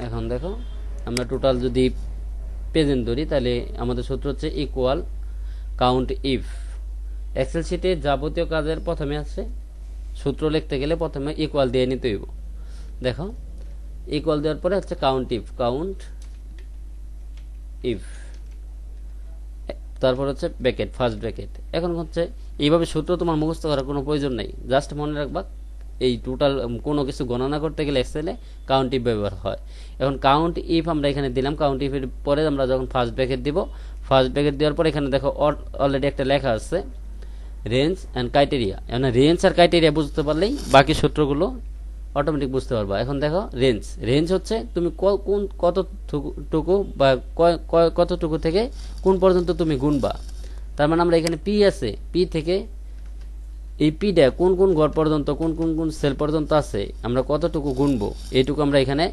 এখন দেখো আমরা টোটাল যদি প্রেজেন্ট ধরি তাহলে আমাদের সূত্র হচ্ছে ইকুয়াল কাউন্ট ইফ। এক্সেল শিটে যাবতীয় কাজের প্রথমে আছে সূত্র লিখতে গেলে প্রথমে ইকুয়াল দিয়ে নিতে হইব। দেখো ইকুয়াল দেওয়ার পরে হচ্ছে কাউন্ট ইফ তারপর হচ্ছে ব্র্যাকেট, ফার্স্ট ব্র্যাকেট। এখন হচ্ছে এইভাবে সূত্র তোমার মুখস্থ করার কোনো প্রয়োজন নেই, জাস্ট মনে রাখবা এই টোটাল কোনো কিছু গণনা করতে গেলে এক্সেলে কাউন্ট ইফ ব্যবহার হয়। এখন কাউন্ট ইফ আমরা এখানে দিলাম, কাউন্ট ইফের পরে আমরা যখন ফার্স্ট ব্র্যাকেট দিব, ফার্স্ট ব্র্যাকেট দেওয়ার পর এখানে দেখো অলরেডি একটা লেখা আছে রেঞ্জ অ্যান্ড ক্রাইটেরিয়া। এখন রেঞ্জ আর ক্রাইটেরিয়া বুঝতে পারলেই বাকি সূত্রগুলো অটোমেটিক বুঝতে পারবা। এখন দেখো রেঞ্জ হচ্ছে তুমি কোন কতটুকু বা কতটুকু থেকে কোন পর্যন্ত তুমি গুনবা। তার মানে আমরা এখানে পি আছে, পি থেকে এই পিটা কোন কোন ঘর পর্যন্ত কোন সেল পর্যন্ত আছে আমরা কতটুকু গুনবো এইটুকু আমরা এখানে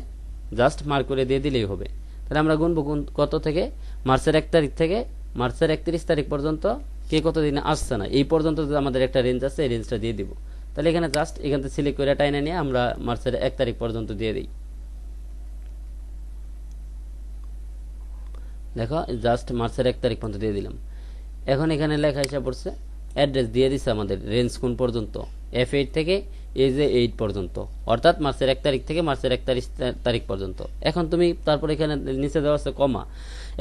জাস্ট মার্ক করে দিয়ে দিলেই হবে। তাহলে আমরা গুনবো কত থেকে মার্চের 1 তারিখ থেকে মার্চের 31 তারিখ পর্যন্ত কে কত দিনে আসছে না এই পর্যন্ত আমাদের একটা রেঞ্জ আছে, এই রেঞ্জটা দিয়ে দিব। তাহলে এখানে জাস্ট এখান থেকে সিলেক্ট করে টাইনে নিয়ে আমরা মার্চের 1 তারিখ পর্যন্ত দিয়ে দিই। দেখো জাস্ট মার্চের 1 তারিখ পর্যন্ত দিয়ে দিলাম। এখন এখানে লেখা হিসাব পড়ছে অ্যাড্রেস দিয়ে দিচ্ছে আমাদের রেঞ্জ কোন পর্যন্ত, F8 থেকে AJ8 পর্যন্ত, অর্থাৎ মার্চের 1 তারিখ থেকে মার্চের 31 তারিখ পর্যন্ত। এখন তুমি তারপর এখানে নিচে দেওয়া আছে কমা,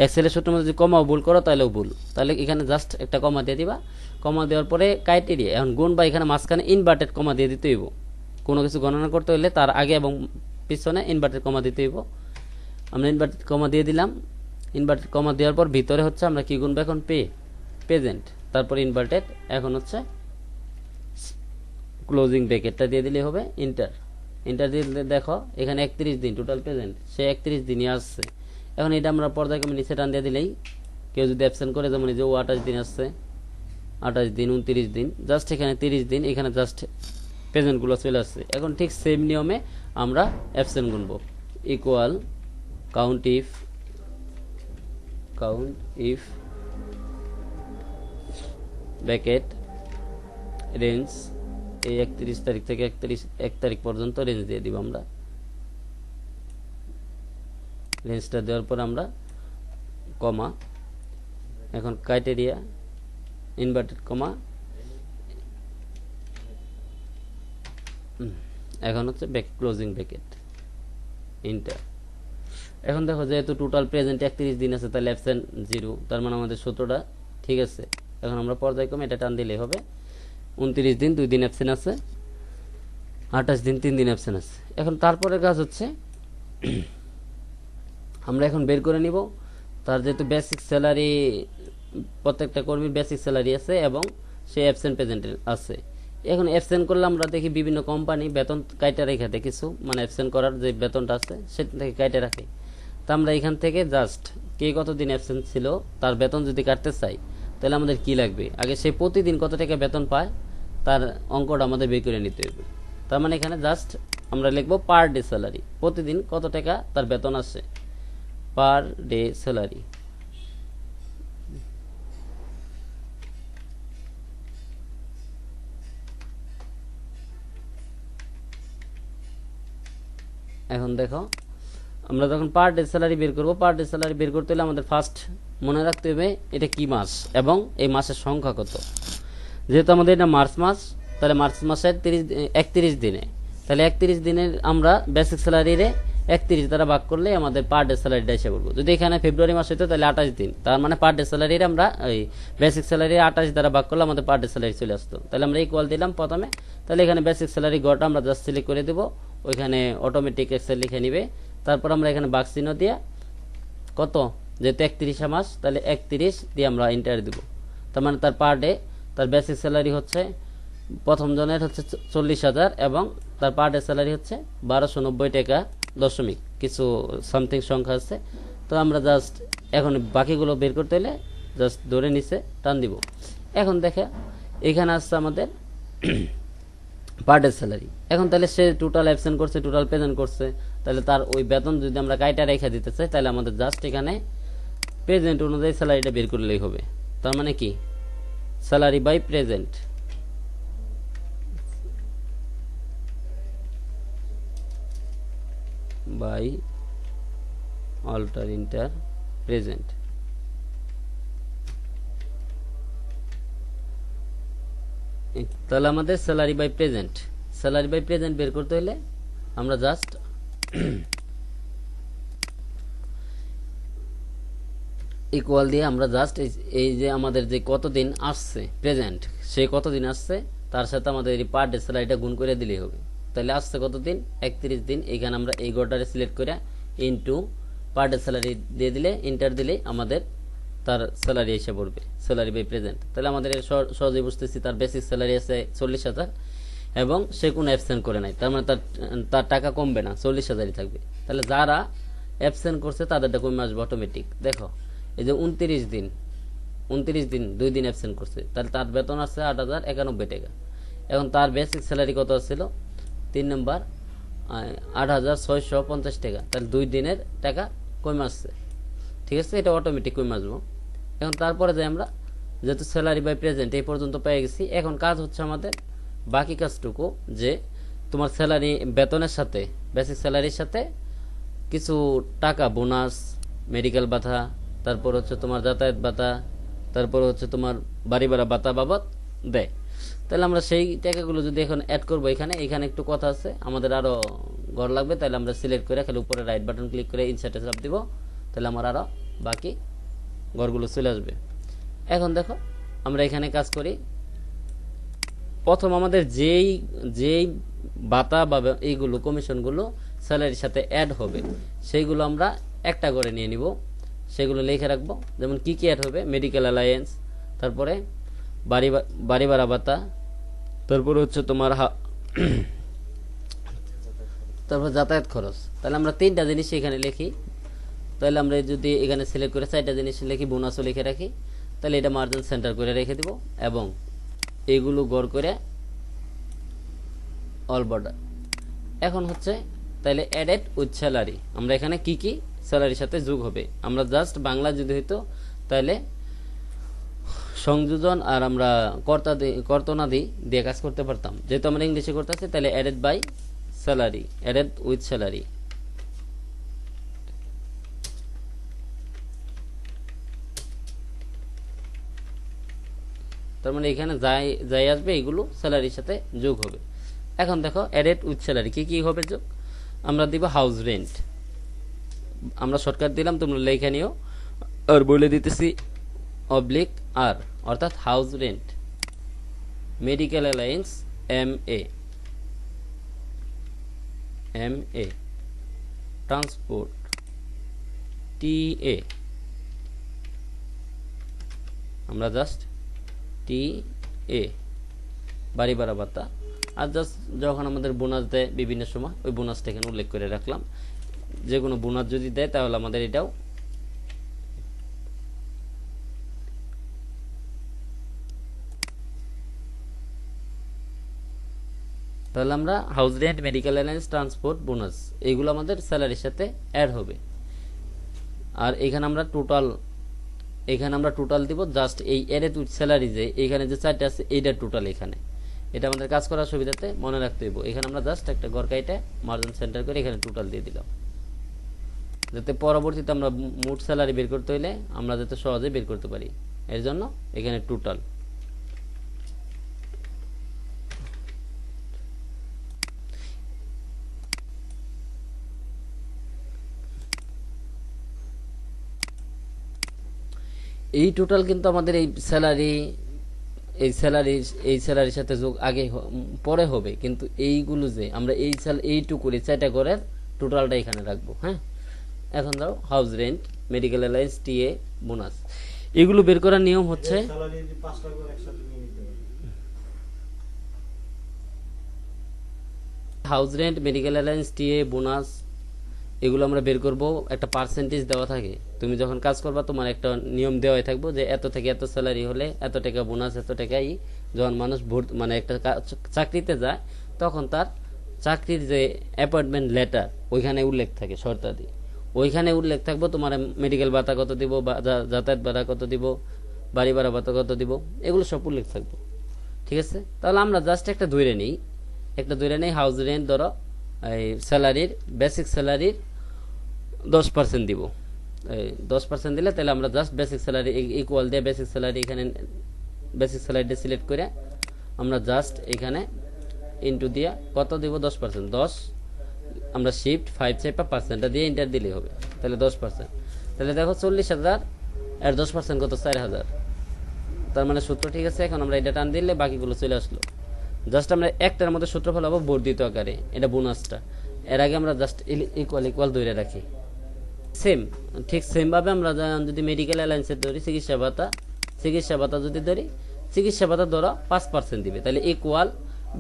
এক্সেলের সূত্রের মধ্যে যদি কমাও ভুল করো তাহলেও ভুল, তাহলে এখানে জাস্ট একটা কমা দিয়ে দিবা। কমা দেওয়ার পরে ক্রাইটেরিয়া, এখন গুণ বা এখানে মাঝখানে ইনভার্টেড কমা দিয়ে দিতে হইব। কোনো কিছু গণনা করতে হলে তার আগে এবং পিছনে ইনভার্টেড কমা দিতে হইব। আমরা ইনভার্টেড কমা দিয়ে দিলাম। ইনভার্টেড কমা দেওয়ার পর ভিতরে হচ্ছে আমরা কি গুনবো এখন প্রেজেন্ট, তারপর ইনভার্টেড, এখন হচ্ছে ক্লোজিং ব্র্যাকেটটা দিয়ে দিলে হবে ইন্টার দিয়ে দেখো এখানে 31 দিন টোটাল প্রেজেন্ট, সে 31 দিনই আসছে। এখন এটা আমরা পর্দায় কমে নিচে টান দিয়ে দিলেই কেউ যদি অ্যাবসেন্ট করে, যেমন যে ও 28 দিন আসছে, 28 দিন 29 দিন, জাস্ট এখানে 30 দিন, এখানে জাস্ট প্রেজেন্টগুলো চলে আসছে। এখন ঠিক সেম নিয়মে আমরা অ্যাবসেন্ট গুনবো, equal count if bracket range এই 31 তারিখ থেকে 1 তারিখ পর্যন্ত রেঞ্জ দিয়ে দিব আমরা। রেঞ্জটা দেওয়ার পর আমরা কমা, এখন ক্রাইটেরিয়া ইনভার্টেড কমা, এখন হচ্ছে ক্লোজিং ব্র্যাকেট ইন্টার। এখন দেখো যেহেতু টোটাল প্রেজেন্ট 31 দিন আছে তাহলে অ্যাবসেন্ট 0, তার মানে আমাদের সূত্রটা ঠিক আছে। এখন আমরা পর্যায়ক্রমে এটা টান দিলেই হবে। 29 দিন 2 দিন অ্যাবসেন্ট আছে, 28 দিন 3 দিন অ্যাবসেন্ট আছে। এখন তারপরে কাজ হচ্ছে আমরা এখন বের করে নিব তার যেহেতু বেসিক স্যালারি, প্রত্যেকটা কর্মীর বেসিক স্যালারি আছে এবং সে অ্যাবসেন্ট প্রেজেন্ট আছে। এখন অ্যাবসেন্ট করলে আমরা দেখি বিভিন্ন কোম্পানি বেতন কাইটে রেখে দেয়, কিছু মানে অ্যাবসেন্ট করার যে বেতনটা আছে সেটা থেকে কাইটে রাখে। তা আমরা এখান থেকে জাস্ট কে কতদিন অ্যাবসেন্ট ছিল তার বেতন যদি কাটতে চাই তাহলে আমাদের কি লাগবে, আগে সে প্রতিদিন কত টাকা বেতন পায় তার অঙ্কটা আমাদের বের করে নিতে হবে। তার মানে এখানে জাস্ট আমরা লিখবো পার ডে স্যালারি, প্রতিদিন কত টাকা তার বেতন আসে, পার ডে স্যালারি। এখন দেখো আমরা যখন পার ডে স্যালারি বের করবো, পার ডে স্যালারি বের করতে হলে আমাদের ফার্স্ট মনে রাখতে হবে এটা কি মাস এবং এই মাসের সংখ্যা কত। যেহেতু আমাদের এটা মার্চ মাস, তাহলে মার্চ মাসের 31 দিনে, তাহলে 31 দিনের আমরা বেসিক স্যালারিরে 31 দ্বারা ভাগ করলে আমাদের পার ডে স্যালারিটা এসে পড়বো। যদি এখানে ফেব্রুয়ারি মাস হইতো তাহলে 28 দিন, তার মানে পার ডে স্যালারির আমরা এই বেসিক স্যালারি 28 দ্বারা ভাগ করলে আমাদের পার ডে স্যালারি চলে আসতো। তাহলে আমরা ইকুয়াল দিলাম প্রথমে, তাহলে এখানে বেসিক স্যালারি গড়টা আমরা জাস্ট সিলেক্ট করে দেবো, ওইখানে অটোমেটিক এক্সেল লিখে নিবে। তারপর আমরা এখানে বাক্স চিহ্ন দিয়ে কত, যেহেতু 31 মাস তাহলে 31 দিয়ে আমরা এন্টার দিব। তার মানে তার পার ডে তার বেসিক স্যালারি হচ্ছে প্রথম জনের হচ্ছে 40,000 এবং তার পার ডে স্যালারি হচ্ছে 1290 টাকা দশমিক কিছু সামথিং সংখ্যা আছে। তো আমরা জাস্ট এখন বাকিগুলো বের করতে হলে জাস্ট ধরে নিচে টান দিব। এখন দেখে এখানে আসছে আমাদের পার ডে স্যালারি। এখন তাহলে সে টোটাল অ্যাবসেন্ট করছে, টোটাল প্রেজেন্ট করছে, তাহলে তার ওই বেতন যদি আমরা কাইটা রেখে দিতে চাই তাহলে আমাদের জাস্ট এখানে প্রেজেন্ট অনুযায়ী স্যালারিটা বের করলেই হবে। তার মানে কি salary by present, by alter inter present. তাহলে আমাদের স্যালারি বাই প্রেজেন্ট বের করতে হলে আমরা জাস্ট ইকুয়াল দিয়ে আমরা জাস্ট এই যে আমাদের যে কতদিন আসছে প্রেজেন্ট, সেই কতদিন আসছে তার সাথে আমাদের এই পার ডে স্যালারিটা গুণ করে দিলেই হবে। তাহলে আসছে কতদিন, 31 দিন। এখানে আমরা এই গোটারে সিলেক্ট করে ইনটু পার ডে স্যালারি দিয়ে দিলে, ইন্টার দিলে আমাদের তার স্যালারি এসে পড়বে, স্যালারি বাই প্রেজেন্ট। তাহলে আমাদের সহজেই বুঝতেছি তার বেসিক স্যালারি আছে 40,000 এবং সে কোনো অ্যাবসেন্ট করে নাই, তার মানে তার টাকা কমবে না, 40,000ই থাকবে। তাহলে যারা অ্যাবসেন্ট করছে তাদেরটা কমে আসবে অটোমেটিক। দেখো এই যে 29 দিন 2 দিন অ্যাবসেন্ট করছে, তাহলে তার বেতন আছে 8,091 টাকা। এখন তার বেসিক স্যালারি কত ছিল 3 নম্বর 8,650 টাকা, তাহলে 2 দিনের টাকা কমে আসছে। ঠিক আছে, এটা অটোমেটিক কমে আসবো। এখন তারপরে যে আমরা যেহেতু স্যালারি বাই প্রেজেন্ট এই পর্যন্ত পেয়ে গেছি, এখন কাজ হচ্ছে আমাদের বাকি কাজটুকু যে তোমার স্যালারি বেতনের সাথে বেসিক স্যালারির সাথে কিছু টাকা বোনাস, মেডিকেল ভাতা, তারপর হচ্ছে তোমার যাতায়াত ভাতা, তারপর হচ্ছে তোমার বাড়ি ভাড়া ভাতা বাবদ দেয়। তাহলে আমরা সেই টাকাগুলো যদি এখন অ্যাড করবো, এখানে একটু কথা আছে, আমাদের আরো ঘর লাগবে। তাহলে আমরা সিলেক্ট করে খালি উপরে রাইট বাটন ক্লিক করে ইনসার্টে চাপ দিব, তাহলে আমার আরো বাকি ঘরগুলো চলে আসবে। এখন দেখো আমরা এখানে কাজ করি। প্রথম আমাদের যেই ভাতা বা এইগুলো কমিশনগুলো স্যালারির সাথে অ্যাড হবে সেইগুলো আমরা একটা করে নিয়ে নিব, সেগুলো লিখে রাখবো। যেমন কি অ্যাড হবে, মেডিকেল অ্যালায়েন্স, তারপরে বাড়ি ভাড়া ভাতা, তারপরে হচ্ছে তোমার তারপর যাতায়াত খরচ। তাহলে আমরা 3টা জিনিস এখানে লিখি। তাহলে আমরা যদি এখানে সিলেক্ট করে 4টা জিনিস লিখি, বোনাসও লিখে রাখি, তাহলে এটা মার্জিন সেন্টার করে রেখে দিব এবং এইগুলো গড় করে অল বর্ডার। এখন হচ্ছে তাহলে অ্যাডেড উইথ স্যালারি, আমরা এখানে কি স্যালারির সাথে যোগ হবে, আমরা জাস্ট বাংলা যদি হইতো তাহলে সংযোজন আর আমরা কর্তনাদি দিয়ে কাজ করতে পারতাম। যেহেতু আমরা ইংলিশে করতেছি, তাহলে added by salary, added with salary. তার মানে এখানে যাই আসবে এগুলো স্যালারির সাথে যোগ হবে। এখন দেখো অ্যাডেড উইথ স্যালারি কি হবে যোগ, আমরা দিব হাউস রেন্ট, আমরা শর্টকাট দিলাম, তোমরা লেখা নিও। আর বলে দিতেছি অবলিক আর, অর্থাৎ house rent, medical alliance MA, transport TA, আমরা জাস্ট TA, বাড়ি ভাড়া ভাতা। আর জাস্ট যখন আমাদের বোনাস দেয় বিভিন্ন সময়, ওই বোনাসটা এখানে উল্লেখ করে রাখলাম। যে কোনো বোনাস যদি দেয় তাহলে আমাদের এটাও তাহলে আমরা house rent, medical alliance, transport, bonus এইগুলো আমাদের স্যালারির সাথে অ্যাড হবে। আর এখানে আমরা টোটাল দিব জাস্ট এই অ্যাডেড উইথ স্যালারি, যে এখানে যে 4টা আছে এইটার টোটাল। এখানে এটা আমাদের কাজ করার সুবিধাতে মনে রাখতে হইব। এখানে আমরা জাস্ট একটা ঘর কাইটে মার্জিন সেন্টার করে এখানে টোটাল দিয়ে দিলাম, যাতে পরবর্তীতে আমরা মোট স্যালারি বের করতে হইলে আমরা যাতে সহজে বের করতে পারি, এর জন্য এখানে টোটাল। এই টোটাল কিন্তু আমাদের এই স্যালারির সাথে যোগ আগে পরে হবে, কিন্তু এইগুলো যে আমরা এইটুকু 4টা করে টোটালটা এখানে রাখবো। হ্যাঁ, এখন ধরো house rent, medical alliance, TA, bonus, এগুলো বের করার নিয়ম হচ্ছে house rent, medical alliance, TA, bonus এগুলো আমরা বের করব। একটা পার্সেন্টেজ দেওয়া থাকে, তুমি যখন কাজ করবা তোমার একটা নিয়ম দেওয়াই থাকবো যে এত থেকে এত স্যালারি হলে এত টাকা বোনাস, এত টাকাই। যখন মানুষ মানে একটা চাকরিতে যায় তখন তার চাকরির যে অ্যাপয়েন্টমেন্ট লেটার ওইখানে উল্লেখ থাকে শর্তাদি, ওইখানে উল্লেখ থাকবো তোমার মেডিকেল ভাতা কত দিব, যাতায়াত ভাড়া কত দিব, বাড়ি ভাড়া ভাতা কত দিব, এগুলো সব উল্লেখ থাকবো। ঠিক আছে, তাহলে আমরা জাস্ট একটা ধরে নিই হাউস রেন্ট। ধরো এই স্যালারির বেসিক স্যালারির 10% দিব। 10% দিলে তাহলে আমরা জাস্ট বেসিক স্যালারি ইকুয়াল দিয়ে বেসিক স্যালারি এখানে বেসিক স্যালারিটা সিলেক্ট করে আমরা জাস্ট এখানে ইনটু দিয়ে কত দিব 10%, 10 আমরা শিফট 5 চেপে পার্সেন্টটা দিয়ে এন্টার দিলেই হবে, তাহলে 10%। তাহলে দেখো 40,000 এর 10% কত 4,000, তার মানে সূত্র ঠিক আছে। এখন আমরা এটা টান দিলে বাকিগুলো চলে আসলো। জাস্ট আমরা একটার মধ্যে সূত্র ফেলাবো বর্ধিত আকারে, এটা বোনাসটা। এর আগে আমরা জাস্ট ইকুয়াল ইকুয়াল ধরে রাখি। সেম ঠিক সেমভাবে আমরা যদি মেডিকেল অ্যালায়েন্সের ধরি চিকিৎসা ভাতা যদি ধরি, চিকিৎসা ভাতা ধরো 5% দিবে, তাহলে ইকুয়াল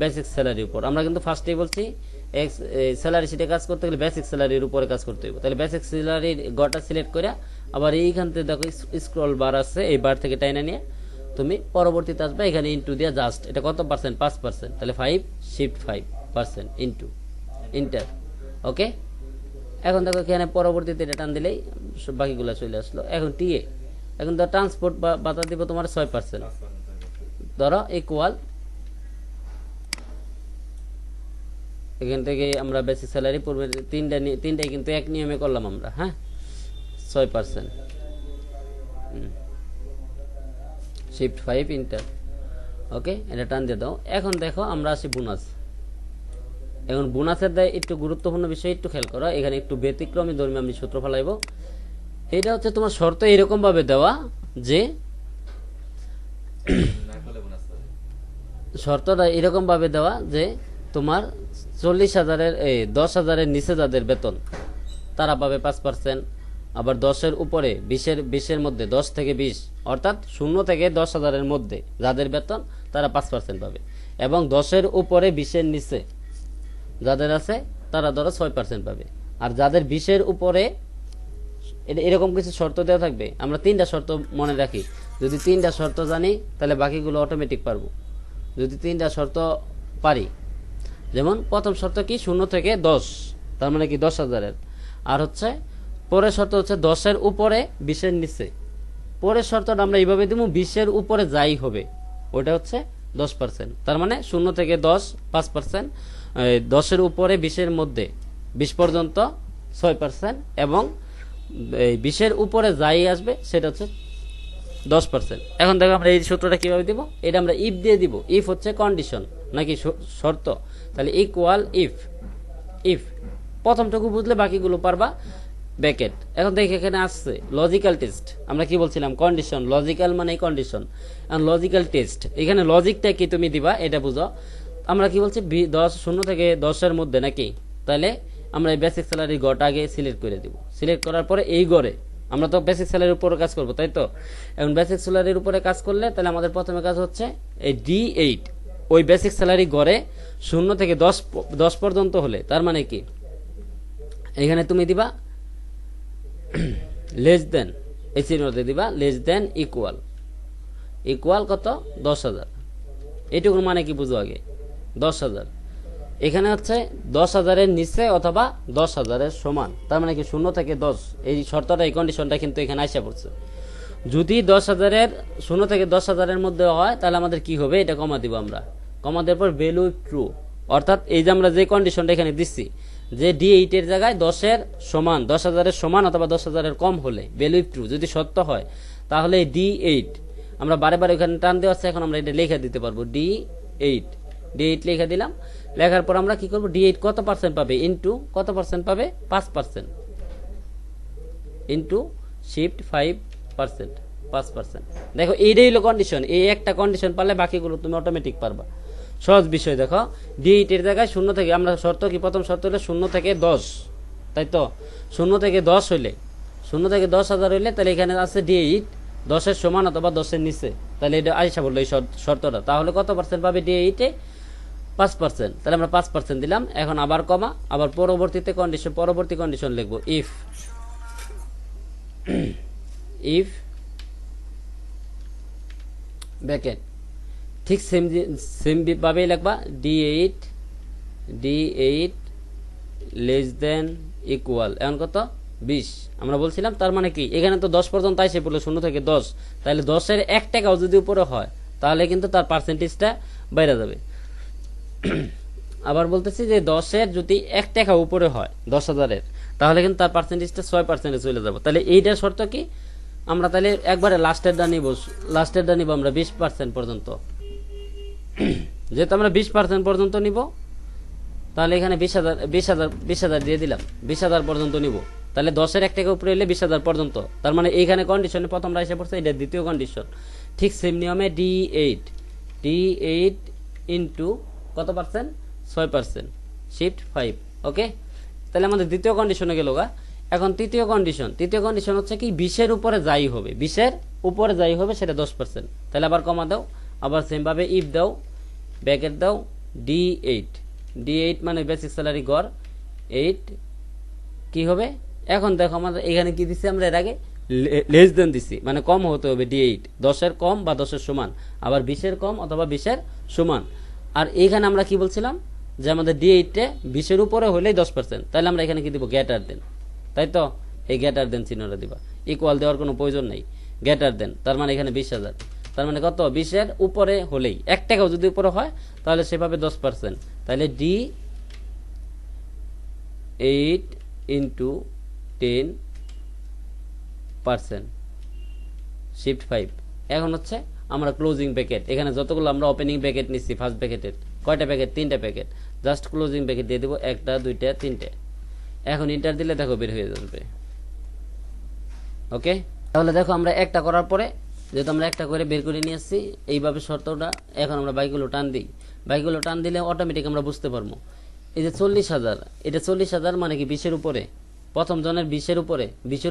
বেসিক স্যালারির উপর। আমরা কিন্তু ফার্স্টেই বলছি স্যালারি শিটে কাজ করতে গেলে বেসিক স্যালারির উপরে কাজ করতে হবে, তাহলে বেসিক স্যালারির গটা সিলেক্ট করে আবার এইখান থেকে দেখো স্ক্রল বার আছে, এই বার থেকে টাইনা নিয়ে তুমি পরবর্তীতে আসবে এখানে ইনটু দিয়ে জাস্ট এটা কত পার্সেন্ট 5%, তাহলে 5 শিফট 5% ইনটু ইন্টার। ওকে, এখন দেখো এখানে পরবর্তীতে এটা টান দিলেই বাকিগুলো চলে আসলো। এখন টিএ, এখন ধর ট্রান্সপোর্ট ভাতা দিব তোমার 6%, ধরো ইকুয়াল এখান থেকে আমরা বেসিক স্যালারি পূর্বে তিনটাই কিন্তু এক নিয়মে করলাম আমরা, হ্যাঁ 6% শিফট 5 ইন্টার। ওকে, এটা টান দিয়ে দাও। এখন দেখো আমরা আসি বোনাস। এখন বোনাসের দায় একটু গুরুত্বপূর্ণ বিষয় একটু খেয়াল করো, এখানে একটু ব্যতিক্রমী ধর্মী আমি সূত্র ফেলাইব। এটা হচ্ছে তোমার শর্ত এরকম ভাবে দেওয়া যে শর্তটা এরকম ভাবে দেওয়া যে তোমার 40,000-এর 10,000-এর নিচে যাদের বেতন তারা পাবে 5%, আবার 10-এর উপরে 20-এর মধ্যে 10 থেকে 20 অর্থাৎ 0 থেকে 10,000-এর মধ্যে যাদের বেতন তারা 5% পাবে, এবং 10-এর উপরে 20-এর নিচে যাদের আছে তারা ধরো 6% পাবে। আর যাদের 20-এর উপরে এরকম কিছু শর্ত দেওয়া থাকবে। আমরা 3টা শর্ত মনে রাখি, যদি 3টা শর্ত জানি তাহলে বাকিগুলো অটোমেটিক পারবো। যদি 3টা শর্ত পারি, যেমন প্রথম শর্ত কি 0 থেকে 10, তার মানে কি 10,000-এর, আর হচ্ছে পরের শর্ত হচ্ছে 10-এর উপরে 20-এর নিচে। পরের শর্তটা আমরা এইভাবে দিব 20-এর উপরে যাই হবে ওটা হচ্ছে 10%, তার মানে 0 থেকে 10 5%, 10-এর উপরে 20-এর মধ্যে 20 পর্যন্ত 6%, এবং 20-এর উপরে যাই আসবে সেটা হচ্ছে 10%। এখন দেখো আমরা এই সূত্রটা কিভাবে দিব, এটা আমরা ইফ দিয়ে দিব। ইফ হচ্ছে কন্ডিশন নাকি শর্ত, তাহলে ইকুয়াল ইফ প্রথমটুকু বুঝলে বাকিগুলো পারবা, ব্র্যাকেট। এখন দেখে এখানে আসছে লজিক্যাল টেস্ট, আমরা কি বলছিলাম কন্ডিশন, লজিক্যাল মানে কন্ডিশন, আর লজিক্যাল টেস্ট এখানে লজিকটা কি তুমি দিবা এটা বুঝো। আমরা কি বলছি 0 থেকে 10-এর মধ্যে নাকি, তাহলে আমরা এই বেসিক স্যালারির গড়টা আগে সিলেক্ট করে দিব। সিলেক্ট করার পরে এই গড়ে আমরা তো বেসিক স্যালারির উপরে কাজ করব, তাই তো। এখন বেসিক স্যালারির উপরে কাজ করলে তাহলে আমাদের প্রথমে কাজ হচ্ছে এই D8 ওই বেসিক স্যালারি গড়ে 0 থেকে 10 পর্যন্ত হলে, তার মানে কি এখানে তুমি দিবা লেস দেন, এই চিহ্নতে দিবা লেস দেন ইকুয়াল কত 10,000। এইটুকুর মানে কি বুঝো আগে 10,000, এখানে হচ্ছে 10,000-এর নিচে অথবা 10,000-এর সমান, তার মানে কি 0 থেকে 10, এই শর্তটা এই কন্ডিশনটা কিন্তু এখানে আইসা পড়ছে। যদি 10,000-এর 0 থেকে 10,000-এর মধ্যে হয় তাহলে আমাদের কি হবে, এটা কমা দিব আমরা। কমা দেওয়ার পর ভ্যালু ট্রু, অর্থাৎ এই যে আমরা যে কন্ডিশনটা এখানে দিচ্ছি যে D8-এর জায়গায় 10-এর সমান 10,000-এর সমান অথবা 10,000-এর কম হলে ভ্যালু ট্রু, যদি সত্য হয় তাহলে D8 আমরা বারে বারে ওখানে টান দেওয়া আছে। এখন আমরা এটা লেখা দিতে পারবো D8 লেখা দিলাম। লেখার পর আমরা কি করব, D8 কত পার্সেন্ট পাবে ইনটু কত পার্সেন্ট পাবে 5% ইনটু শিফট 5%। দেখো এইটাই হলো কন্ডিশন, এই একটা কন্ডিশন পারলে বাকিগুলো তুমি অটোমেটিক পারবা, সহজ বিষয়। দেখো D8 এর জায়গায় 0 থেকে আমরা শর্ত কি প্রথম শর্ত হলো 0 থেকে 10, তাই তো। 0 থেকে 10 হইলে 0 থেকে 10,000 হইলে তাহলে এখানে আছে D8 10-এর সমান অথবা 10-এর নিচে, তাহলে এটা আইসা বললো এই শর্তটা। তাহলে কত পার্সেন্ট পাবে D8-এ 5%, তাহলে আমরা 5% দিলাম। এখন আবার কমা, আবার পরবর্তী কন্ডিশন লিখবো ইফ ব্র্যাকেট, ঠিক সেম ভাবেই লিখবা D8 লেস দেন ইকুয়াল, এখন কত 20 আমরা বলছিলাম। তার মানে কি এখানে তো 10 পর্যন্ত আইসে পড়লো 0 থেকে 10, তাহলে 10-এর 1 টাকাও যদি উপরে হয় তাহলে কিন্তু তার পার্সেন্টেজটা বাইরে যাবে। আবার বলতেছি যে 10-এর যদি 1 টাকা উপরে হয় 10,000-এর, তাহলে কিন্তু তার পার্সেন্টেজটা 6% চলে যাব। তাহলে এইটার শর্ত কি, আমরা তাহলে একবারে লাস্টেরটা নিব আমরা 20% পর্যন্ত। যেহেতু আমরা 20% পর্যন্ত নিব, তাহলে এখানে 20,000 দিয়ে দিলাম, 20,000 পর্যন্ত নিব। তাহলে 10-এর 1 টাকা উপরে এলে 20,000 পর্যন্ত। তার মানে এইখানে কন্ডিশনে প্রথমটা এসে পড়ছে, এটা দ্বিতীয় কন্ডিশন। ঠিক সেম নিয়মে D8 ইন্টু কত পার্সেন্ট, 6%, শিফট 5। ওকে, তাহলে আমাদের দ্বিতীয় কন্ডিশনে গেল গা। এখন তৃতীয় কন্ডিশন হচ্ছে কি, 20-এর উপরে যাই হবে, 20-এর উপরে যাই হবে সেটা 10%। তাহলে আবার কমা দাও, আবার সেমভাবে ইফ দাও, ব্র্যাকেট দাও, D8 মানে বেসিক স্যালারি গড় 8 কি হবে। এখন দেখো আমাদের এখানে কি দিচ্ছি, আমরা এর আগে লেস দেন দিচ্ছি, মানে কম হতে হবে D8, 10-এর কম বা 10-এর সমান, আবার 20-এর কম অথবা 20-এর সমান। আর এইখানে আমরা কি বলছিলাম যে আমাদের D8-টা 20-এর উপরে হলেই 10%। তাহলে আমরা এখানে কি দিব, গ্রেটার দেন, তাই তো। এই গ্রেটার দেন চিহ্নটা দিবা, ইকুয়াল দেওয়ার কোনো প্রয়োজন নেই, গ্রেটার দেন। তার মানে এখানে 20,000, তার মানে কত, 20-এর উপরে হলেই, 1 টাকাও যদি উপরে হয় তাহলে সেভাবে 10%। তাহলে D8 ইন্টু 10%, শিফট 5। এখন হচ্ছে আমরা ক্লোজিং ব্র্যাকেট, এখানে যতগুলো আমরা ওপেনিং ব্র্যাকেট নিচ্ছি ফার্স্ট ব্র্যাকেটের, কয়টা প্যাকেট, 3টা প্যাকেট, জাস্ট ক্লোজিং ব্র্যাকেট দিয়ে দেবো, 1টা 2টা 3টে। এখন ইন্টার দিলে দেখো বের হয়ে যাবে। ওকে, তাহলে দেখো আমরা একটা করার পরে, যেহেতু আমরা একটা করে বের করে নিয়ে আসছি এইভাবে শর্তটা, এখন আমরা বাইকগুলো টান দিই। বাইকগুলো টান দিলে অটোমেটিক আমরা বুঝতে পারবো। এই যে 40,000, এটা 40,000 মানে কি 20-এর উপরে, প্রথম জনের 20-এর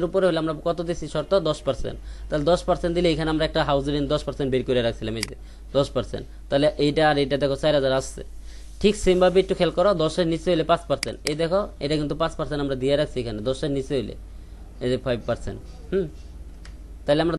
উপরে হলে আমরা কত দিচ্ছি শর্ত, 10%। তাহলে 10% দিলে এখানে আমরা একটা হাউস রেন্ট 10% বের করে রাখছিলাম, এই যে 10%। তাহলে এইটা আর এইটা দেখো 4,000 আসছে। ঠিক সেমভাবে একটু খেয়াল করো, 10-এর নিচে হলে 5%, এই দেখো এটা কিন্তু 5% আমরা দিয়ে রাখছি এখানে, 10-এর নিচে হলে এই যে 5%। তাহলে আমরা